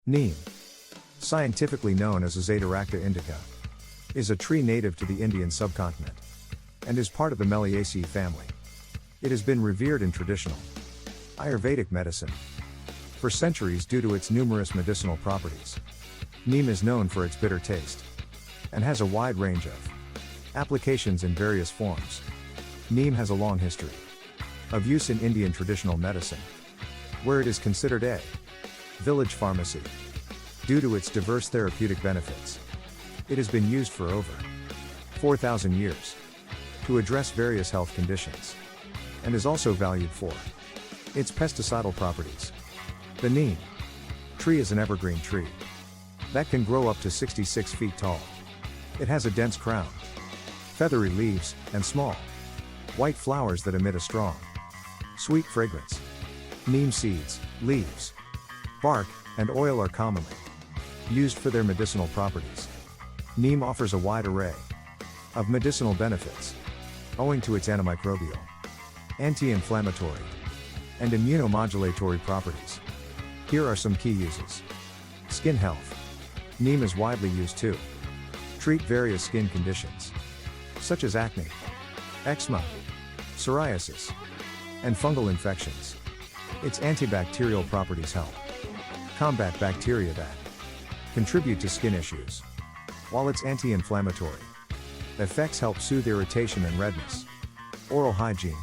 Neem, scientifically known as Azadirachta indica, is a tree native to the Indian subcontinent and is part of the Meliaceae family. It has been revered in traditional Ayurvedic medicine for centuries due to its numerous medicinal properties. Neem is known for its bitter taste and has a wide range of applications in various forms. Neem has a long history of use in Indian traditional medicine, where it is considered a village pharmacy due to its diverse therapeutic benefits. It has been used for over 4,000 years to address various health conditions and is also valued for its pesticidal properties. The neem tree is an evergreen tree that can grow up to 66 feet tall. It has a dense crown, feathery leaves, and small, white flowers that emit a strong, sweet fragrance. Neem seeds, leaves, bark, and oil are commonly used for their medicinal properties. Neem offers a wide array of medicinal benefits, owing to its antimicrobial, anti-inflammatory, and immunomodulatory properties. Here are some key uses. Skin health. Neem is widely used to treat various skin conditions, such as acne, eczema, psoriasis, and fungal infections. Its antibacterial properties help combat bacteria that contribute to skin issues, while its anti-inflammatory effects help soothe irritation and redness. Oral hygiene.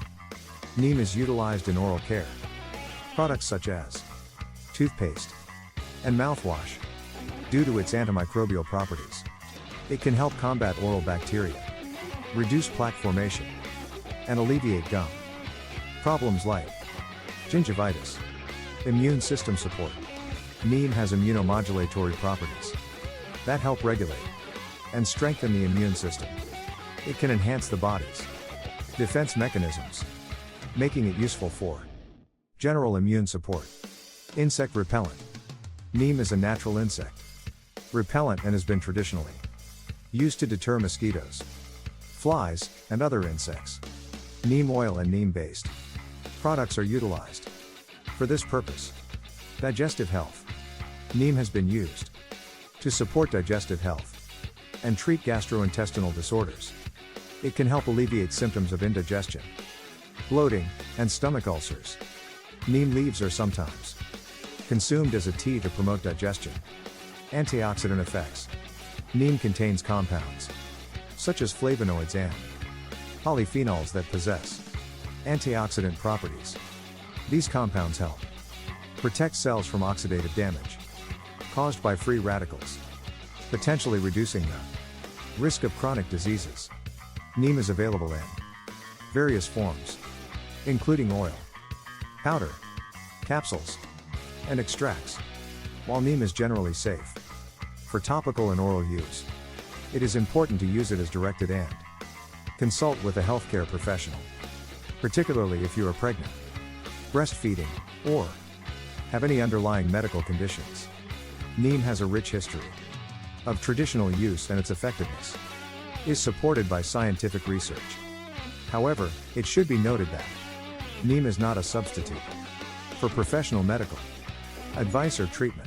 Neem is utilized in oral care products such as toothpaste and mouthwash. Due to its antimicrobial properties, it can help combat oral bacteria, reduce plaque formation, and alleviate gum problems like gingivitis. Immune system support. Neem has immunomodulatory properties that help regulate and strengthen the immune system. It can enhance the body's defense mechanisms, making it useful for general immune support. Insect repellent. Neem is a natural insect repellent and has been traditionally used to deter mosquitoes, flies, and other insects. Neem oil and neem-based products are utilized for this purpose. Digestive health. Neem has been used to support digestive health and treat gastrointestinal disorders. It can help alleviate symptoms of indigestion, bloating, and stomach ulcers. Neem leaves are sometimes consumed as a tea to promote digestion. Antioxidant effects. Neem contains compounds such as flavonoids and polyphenols that possess antioxidant properties. These compounds help protect cells from oxidative damage caused by free radicals, potentially reducing the risk of chronic diseases. Neem is available in various forms, including oil, powder, capsules, and extracts. While neem is generally safe for topical and oral use, it is important to use it as directed and consult with a healthcare professional, particularly if you are pregnant, breastfeeding, or have any underlying medical conditions. Neem has a rich history of traditional use, and its effectiveness is supported by scientific research. However, it should be noted that neem is not a substitute for professional medical advice or treatment.